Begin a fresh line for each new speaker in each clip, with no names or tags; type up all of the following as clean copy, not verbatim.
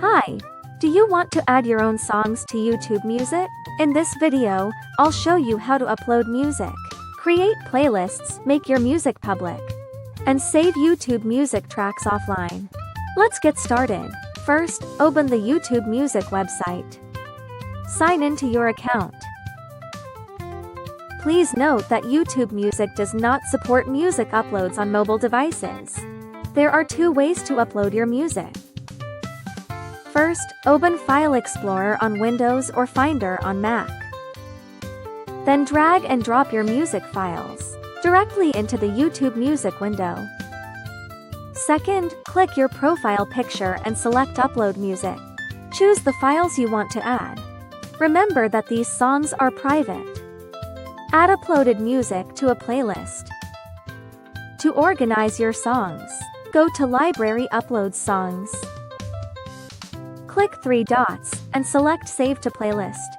Hi! Do you want to add your own songs to YouTube Music? In this video, I'll show you how to upload music, create playlists, make your music public, and save YouTube Music tracks offline. Let's get started. First, open the YouTube Music website. Sign into your account. Please note that YouTube Music does not support music uploads on mobile devices. There are two ways to upload your music. First, open File Explorer on Windows or Finder on Mac. Then drag and drop your music files directly into the YouTube Music window. Second, click your profile picture and select Upload Music. Choose the files you want to add. Remember that these songs are private. Add uploaded music to a playlist. To organize your songs, go to Library Upload Songs. Click three dots and select Save to Playlist.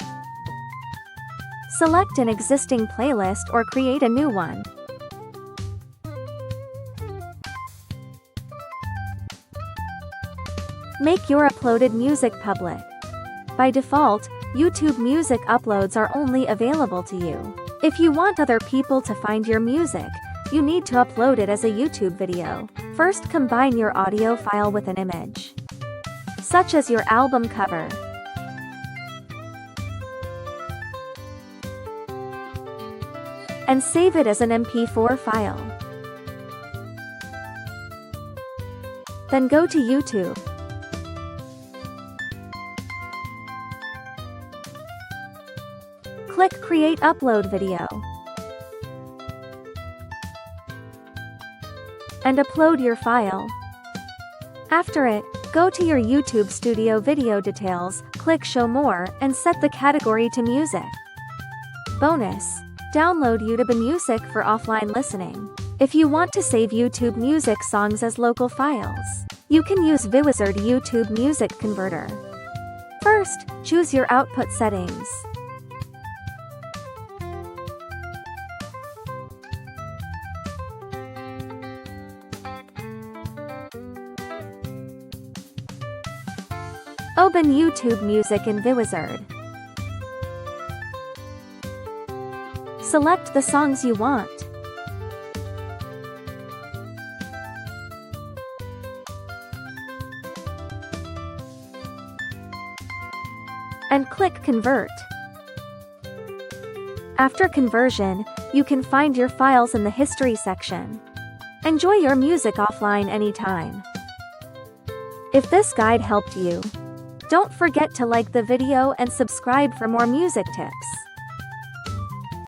Select an existing playlist or create a new one. Make your uploaded music public. By default, YouTube Music uploads are only available to you. If you want other people to find your music, you need to upload it as a YouTube video. First, combine your audio file with an image, such as your album cover. And save it as an MP4 file. Then go to YouTube. Click Create Upload Video. And upload your file. After it, go to your YouTube Studio video details, click Show More, and set the category to Music. Bonus: download YouTube Music for offline listening. If you want to save YouTube Music songs as local files, you can use Vwizard YouTube Music Converter. First, choose your output settings. Open YouTube Music in Vwizard. Select the songs you want. And click Convert. After conversion, you can find your files in the History section. Enjoy your music offline anytime. If this guide helped you, don't forget to like the video and subscribe for more music tips.